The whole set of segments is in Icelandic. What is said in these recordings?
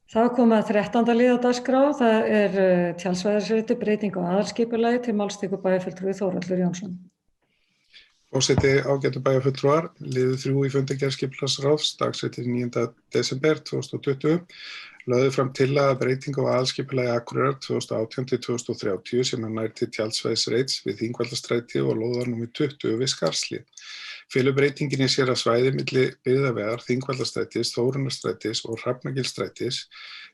Það er komið að 13. lið á dagskrá. Það er tjaldsvæðisréttur, breyting á aðalskipulagi, til máls tekur bæjarfulltrúi Þórhallur Jónsson. Forseti, ágætu bæjarfulltrúar, liður 3 í fundargerð skipulagsráðs, dagsett 9. desember 2020, lögðu fram tillaga breyting á aðalskipulagi Akureyrar 2018-2030 sem nær til tjaldsvæðisreits við Þingvallastræti og lóðar númer 20 við Skarðshlíð. Felur breytingin í sér að svæði milli byggðavegar, Þingvallastrætis, Þórunnarstrætis og Hrafnagilsstrætis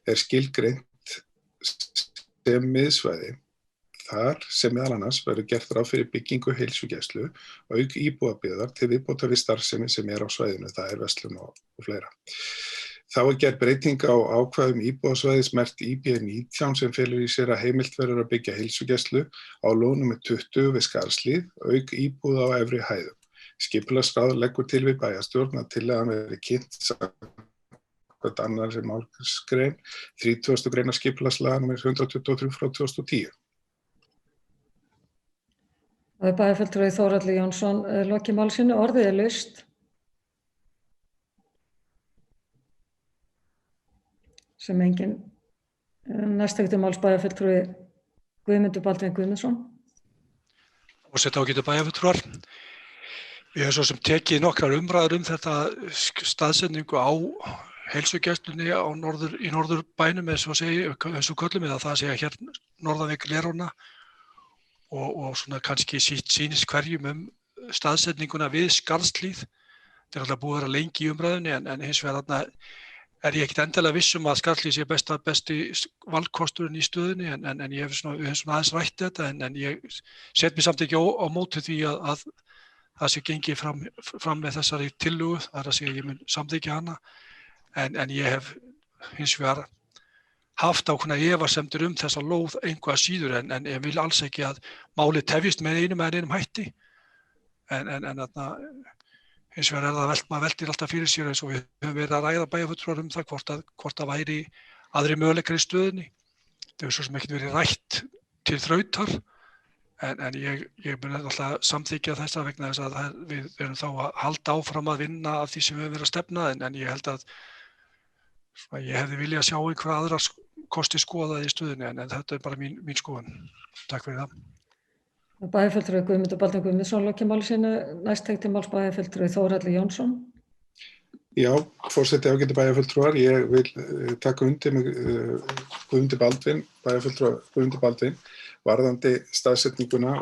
er skilgreint sem miðsvæði. Þar sem meðal annars verður gert ráð fyrir byggingu heilsugæslu, auk íbúðabyggðar til viðbótar við starfsemi sem er á svæðinu, það er verslun og fleira. Þá er gerð breyting á ákvæðum íbúðasvæðis merkt IB19 sem felur í sér að heimilt verður að byggja heilsugæslu á lóð númer 20 við Skarðshlíð, auk íbúða á efri hæðum. Skipulagsráð leggur til við bæjarstjórn að tillagan verði kynnt samkvæmt annarri málsgrein 30. greinar skipulagslaga númer 123 frá 2010. Það er bæjarfulltrúi Þórhallur Jónsson lokið máli sínu. Orðið er laust. Sem engin. Næstektur máls bæjarfulltrúi Guðmundur Baldvin Guðmundsson. Forseti, ágætu bæjarfulltrúar. Við höfum svo sem tekið nokkrar umræður þetta staðsetningu á heilsugæslunni í norðurbænum, eins og köllum við það segja hér norðan við Glerárna og svona kannski sýnist hverjum staðsetninguna við Skarðshlíð. Þetta er alltaf búið að vera lengi í umræðunni en hins vegar þarna er ég ekkert endilega viss að Skarðshlíð sé besti valkosturinn í stöðunni en við höfum svona aðeins rætt þetta en ég set mig samt ekki á móti því að það sé gengið fram með þessari tillögu, það er að segja ég mun samþykkja hana en ég hef hins vegar haft ákveðnar efasemdir þessa lóð einhvað síður en ég vil alls ekki að málið tefjist með einum hætti en þarna hins vegar er það maður veltir alltaf fyrir sér eins og við höfum verið að ræða bæjarfulltrúar það hvort það væri aðrir möguleikar í stöðunni. Það hefur svo sem ekkert verið rætt til þrautar en ég mun alltaf samþykkja þessa vegna þess að við erum þá að halda áfram að vinna af því sem við höfum verið að stefna en ég held að ég hefði viljað sjá einhverja aðra kosti skoðað í stöðunni en þetta er bara mín skoðun. Takk fyrir það. Bæjarfulltrúi Guðmundur Baldvin Guðmundsson lokið máli sínu. Næstektur máls bæjarfulltrúi Þórhallur Jónsson. Já, forseti, ágætu bæjarfulltrúar, ég vil taka undir með Guðmundi Baldvin, bæjarfulltrúa Guðmundi Baldvin, varðandi staðsetninguna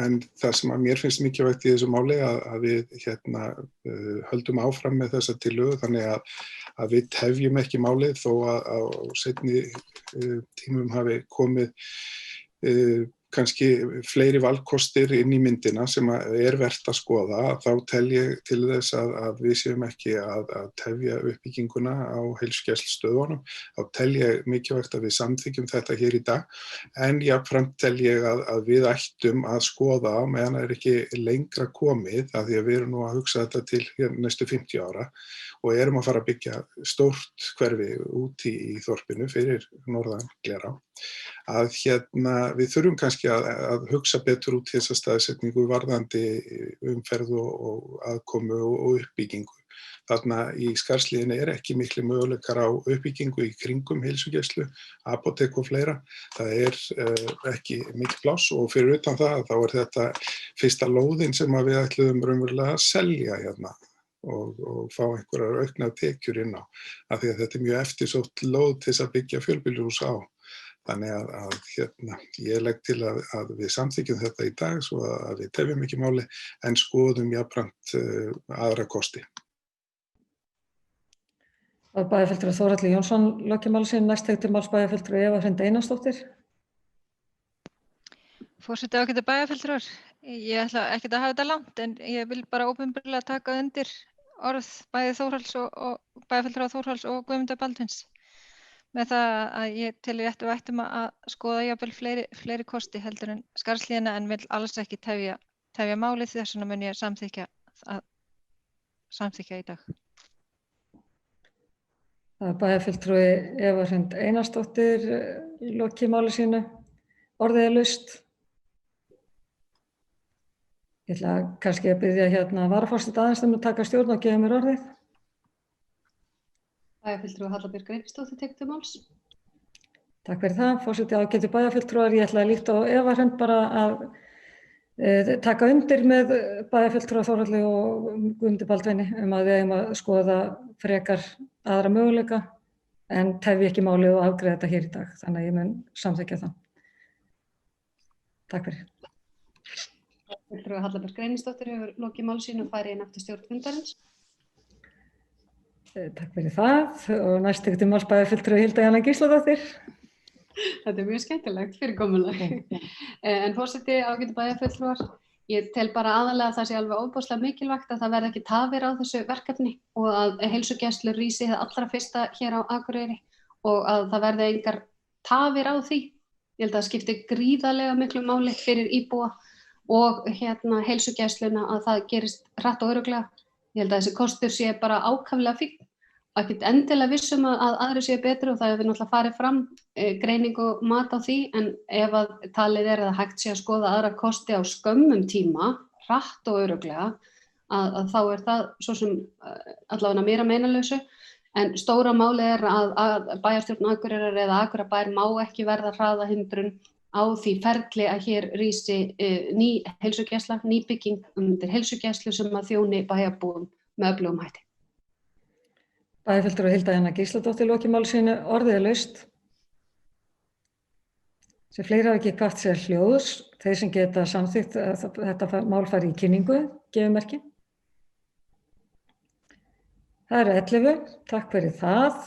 en það sem að mér finnst mikilvægt í þessu máli að við höldum áfram með þessa tillögu þannig að við tefjum ekki málið þó að á seinni tímum hafi komið kannski fleiri valkostir inn í myndina sem er vert að skoða, þá tel ég til þess að við séum ekki að tefja uppbygginguna á heilsugæslustöðvunum, þá tel ég mikilvægt að við samþykkjum þetta hér í dag, en jafnframt tel ég að við ættum að skoða meðan það er ekki lengra komið, af því að við erum nú að hugsa þetta til næstu 50 ára og erum að fara að byggja stórt hverfi úti í þorpinu fyrir norðan Glerá, að við þurfum kannski að hugsa betur út þessa staðsetningu varðandi umferð og aðkomu og uppbyggingu. Þarna í Skarðshlíðinni er ekki miklu möguleikar á uppbyggingu í kringum heilsugæslu, apótek og fleira. Það er ekki mikið pláss og fyrir utan það þá er þetta fyrsta lóðin sem við ætluðum raunverulega að selja hérna og fá einhverjar auknar tekjur inn á, af því að þetta er mjög eftirsótt lóð til þess að byggja fjölbýlishús á. Þannig að ég legg til að við samþykkjum þetta í dag svo að við tefjum ekki máli en skoðum jafnframt aðra kosti. Bæjarfulltrúi Þórhallur Jónsson lokið máli sínu. Næstektur máls bæjarfulltrúi Eva Hrund Einarsdóttir. Forseti, ágætu bæjarfulltrúar. Ég ætla ekkert að hafa þetta langt en ég vil bara opinberlega taka undir orð bæði Þórhalls og bæjarfulltrúa Þórhalls og Guðmundar Baldvins. Með það að ég tel rétt og ættum að skoða jafnvel fleiri kosti heldur en Skarðshlíðina en vil alls ekki tefja málið, þess vegna mun ég samþykkja í dag. Það er bæjarfulltrúi Eva Hrund Einarsdóttir lokið máli sínu. Orðið er laust. Ég ætla kannski að biðja varaforseta aðeins að taka stjórn og gefa mér orðið. Bæjarfulltrúi Halla Björk Reynisdóttir tekur til máls. Takk fyrir það, forseti ágætu bæjarfulltrúar. Ég ætla líkt á Eva Hrund bara að taka undir með bæjarfulltrúa Þórhalli og Guðmundi Baldvini að við eigum að skoða frekar aðra möguleika en tefji ekki málið og afgreiða þetta hér í dag. Þannig að ég mun samþykkja það. Takk fyrir. Bæjarfulltrúi Halla Björk Reynisdóttir hefur lokið máli sínu og farið inn eftir stjórn fundarins. Takk fyrir það og næst tekur til máls bæjarfulltrúi Hilda Jana Gísladóttir. Þetta mjög skemmtilegt fyrirkomulag. En forseti ágætu bæjarfulltrúar, ég tel bara aðalega að það sé alveg ofboðslega mikilvægt að það verði ekki tafir á þessu verkefni og að heilsugæslur rísi það allra fyrsta hér á Akureyri og að það verði engar tafir á því. Ég held að það skipti gríðarlega miklu máli fyrir íbúa og heilsugæsluna að það gerist hratt og örugglega. Ég held að þessi kostur sé bara ákaflega fínn. Ekkert endilega vissum að aðri séu betri og það hefur náttúrulega farið fram greining og mat á því, en ef að talið að hægt sé að skoða aðra kosti á skömmum tíma, hratt og örugglega, að þá það svo sem allavega mér að meinalausu, en stóra málið að bæjarstjórn Akureyrar eða Akureyrarbær má ekki verða hraðahindrun á því ferli að hér rísi ný heilsugæsla, ný bygging undir heilsugæslu sem að þjóni bæjarbúum með öflugum hætti. Bæjarfulltrúi Hilda Jana Gísladóttir lokið máli sínu, orðið er laust. Sem fleiri hafa ekki hvatt sér hljóðs, þeir sem geta samþykkt að þetta mál fari í kynningu, gefið merki. Það eru 11, takk fyrir það.